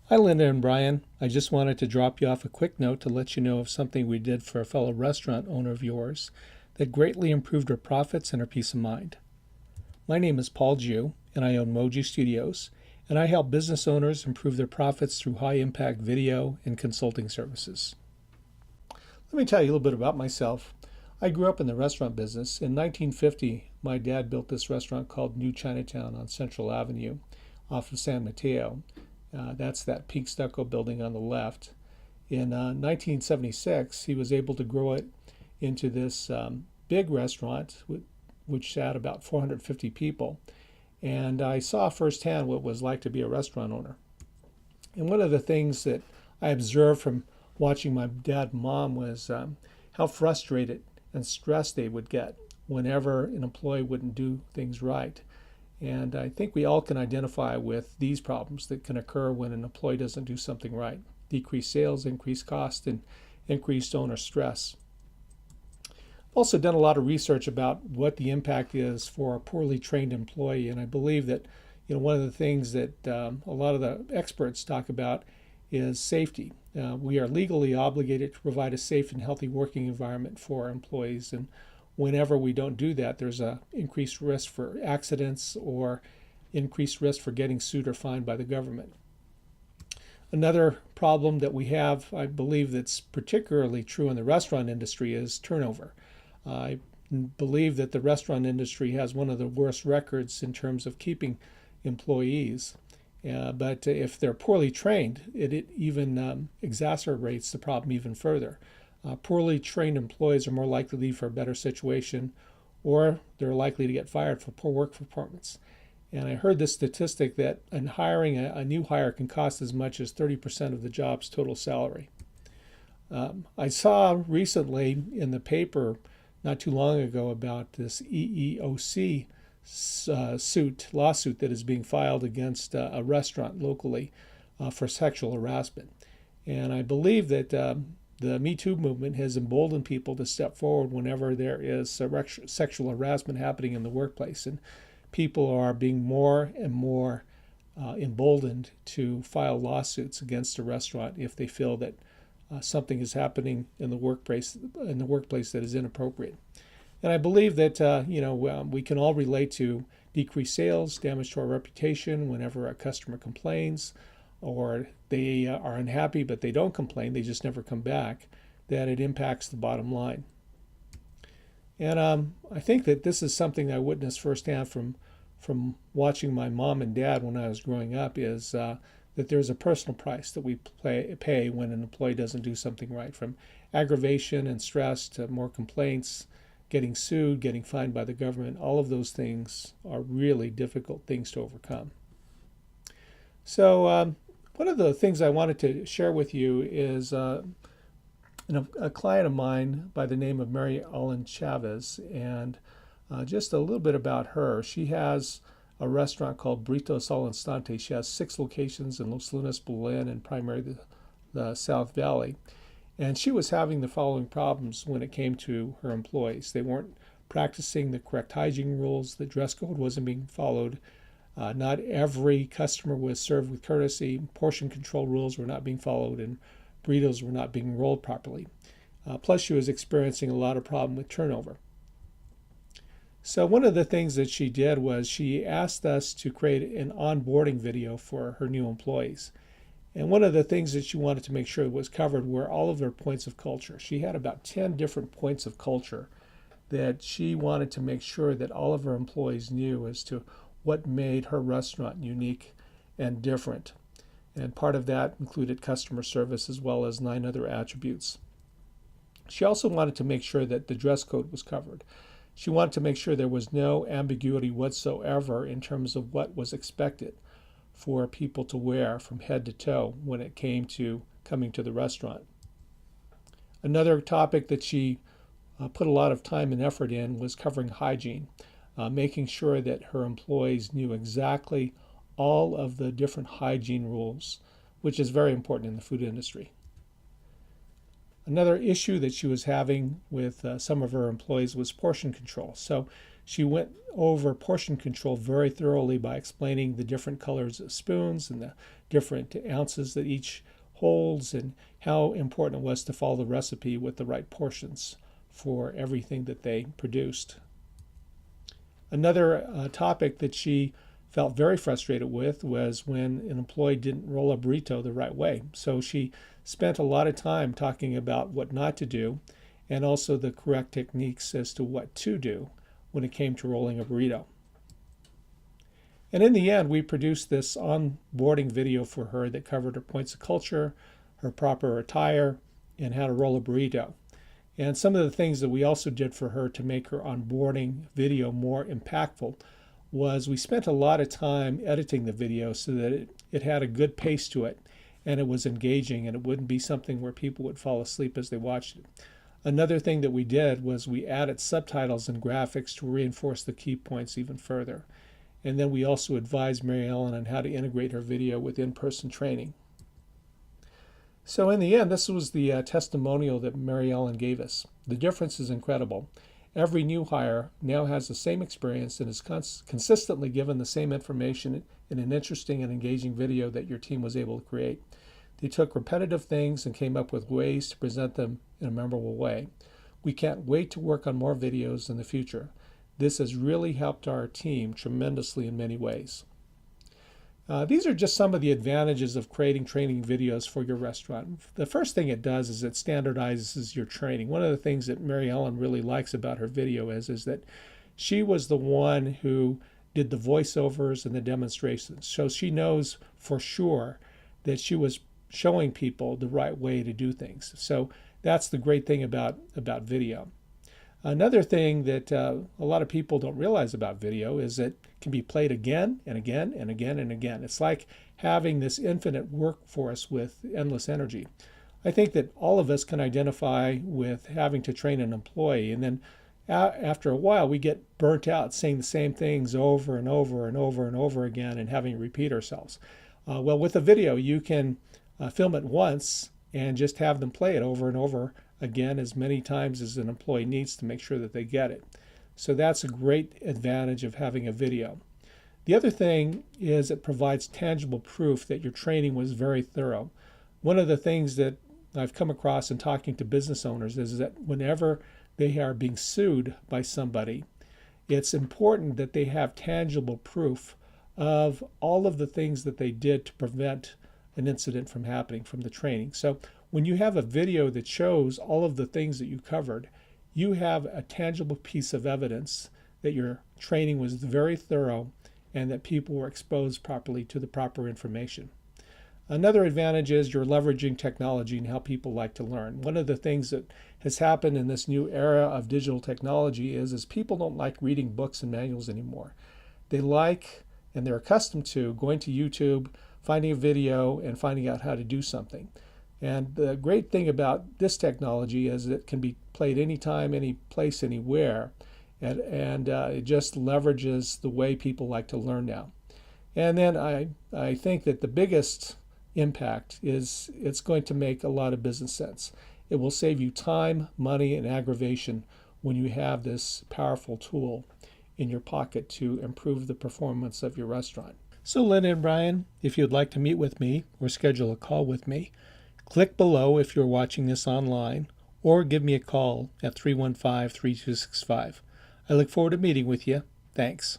Hi, Linda and Brian. I just wanted to drop you off a quick note to let you know of something we did for a fellow restaurant owner of yours that greatly improved her profits and her peace of mind. My name is Paul Jew, and I own Moji Studios, and I help business owners improve their profits through high impact video and consulting services. Let me tell you a little bit about myself. I grew up in the restaurant business. In 1950, my dad built this restaurant called New Chinatown on Central Avenue off of San Mateo. That's that pink stucco building on the left. In 1976, he was able to grow it into this big restaurant, which had about 450 people. And I saw firsthand what it was like to be a restaurant owner. And one of the things that I observed from watching my dad and mom was how frustrated and stressed they would get whenever an employee wouldn't do things right. And I think we all can identify with these problems that can occur when an employee doesn't do something right. Decreased sales, increased cost, and increased owner stress. I've also done a lot of research about what the impact is for a poorly trained employee, and I believe that one of the things that a lot of the experts talk about is safety. We are legally obligated to provide a safe and healthy working environment for our employees, and whenever we don't do that, there's a increased risk for accidents or increased risk for getting sued or fined by the government. Another problem that we have, I believe that's particularly true in the restaurant industry, is turnover. I believe that the restaurant industry has one of the worst records in terms of keeping employees. But if they're poorly trained, it even exacerbates the problem even further. Poorly trained employees are more likely to leave for a better situation, or they're likely to get fired for poor work performance. And I heard this statistic that in hiring a new hire can cost as much as 30% of the job's total salary. I saw recently in the paper not too long ago about this EEOC lawsuit that is being filed against a restaurant locally for sexual harassment. And I believe that the Me Too movement has emboldened people to step forward whenever there is sexual harassment happening in the workplace. And people are being more and more emboldened to file lawsuits against a restaurant if they feel that something is happening in the workplace that is inappropriate. And I believe that we can all relate to decreased sales, damage to our reputation whenever a customer complains, or they are unhappy but they don't complain, they just never come back, that it impacts the bottom line. And I think that this is something I witnessed firsthand from watching my mom and dad when I was growing up, is that there's a personal price that we pay when an employee doesn't do something right, from aggravation and stress to more complaints, getting sued, getting fined by the government. All of those things are really difficult things to overcome. So one of the things I wanted to share with you is a client of mine by the name of Mary Ellen Chavez, and just a little bit about her. She has a restaurant called Burritos Al Instante. She has 6 locations in Los Lunas, Belen, and primarily the South Valley. And she was having the following problems when it came to her employees. They weren't practicing the correct hygiene rules. The dress code wasn't being followed. Not every customer was served with courtesy. Portion control rules were not being followed, and burritos were not being rolled properly. Plus, she was experiencing a lot of problem with turnover. So one of the things that she did was she asked us to create an onboarding video for her new employees. And one of the things that she wanted to make sure was covered were all of her points of culture. She had about 10 different points of culture that she wanted to make sure that all of her employees knew as to what made her restaurant unique and different. And part of that included customer service as well as 9 other attributes. She also wanted to make sure that the dress code was covered. She wanted to make sure there was no ambiguity whatsoever in terms of what was expected for people to wear from head to toe when it came to coming to the restaurant. Another topic that she put a lot of time and effort in was covering hygiene, making sure that her employees knew exactly all of the different hygiene rules, which is very important in the food industry. Another issue that she was having with some of her employees was portion control. So She went over portion control very thoroughly by explaining the different colors of spoons and the different ounces that each holds, and how important it was to follow the recipe with the right portions for everything that they produced. Another topic that she felt very frustrated with was when an employee didn't roll a burrito the right way. So she spent a lot of time talking about what not to do, and also the correct techniques as to what to do when it came to rolling a burrito. And in the end, we produced this onboarding video for her that covered her points of culture, her proper attire, and how to roll a burrito. And some of the things that we also did for her to make her onboarding video more impactful was we spent a lot of time editing the video so that it had a good pace to it, and it was engaging, and it wouldn't be something where people would fall asleep as they watched it. Another thing that we did was we added subtitles and graphics to reinforce the key points even further. And then we also advised Mary Ellen on how to integrate her video with in-person training. So in the end, this was the testimonial that Mary Ellen gave us. The difference is incredible. Every new hire now has the same experience and is consistently given the same information in an interesting and engaging video that your team was able to create. They took repetitive things and came up with ways to present them in a memorable way. We can't wait to work on more videos in the future. This has really helped our team tremendously in many ways. These are just some of the advantages of creating training videos for your restaurant. The first thing it does is it standardizes your training. One of the things that Mary Ellen really likes about her video is that she was the one who did the voiceovers and the demonstrations. So she knows for sure that she was showing people the right way to do things. So that's the great thing about video. Another thing that a lot of people don't realize about video is that it can be played again and again and again and again. It's like having this infinite workforce with endless energy. I think that all of us can identify with having to train an employee, and then after a while we get burnt out saying the same things over and over and over and over again and having to repeat ourselves. Well, with a video, you can film it once and just have them play it over and over again as many times as an employee needs to make sure that they get it. So that's a great advantage of having a video. The other thing is it provides tangible proof that your training was very thorough. One of the things that I've come across in talking to business owners is that whenever they are being sued by somebody, it's important that they have tangible proof of all of the things that they did to prevent an incident from happening from the training. So when you have a video that shows all of the things that you covered, you have a tangible piece of evidence that your training was very thorough and that people were exposed properly to the proper information. Another advantage is you're leveraging technology and how people like to learn. One of the things that has happened in this new era of digital technology is people don't like reading books and manuals anymore. They like, and they're accustomed to, going to YouTube, finding a video, and finding out how to do something. And the great thing about this technology is it can be played anytime, any place, anywhere, and it just leverages the way people like to learn now. And then I think that the biggest impact is it's going to make a lot of business sense. It will save you time, money, and aggravation when you have this powerful tool in your pocket to improve the performance of your restaurant. So Lynn and Brian, if you'd like to meet with me or schedule a call with me, click below if you're watching this online, or give me a call at 315-3265. I look forward to meeting with you. Thanks.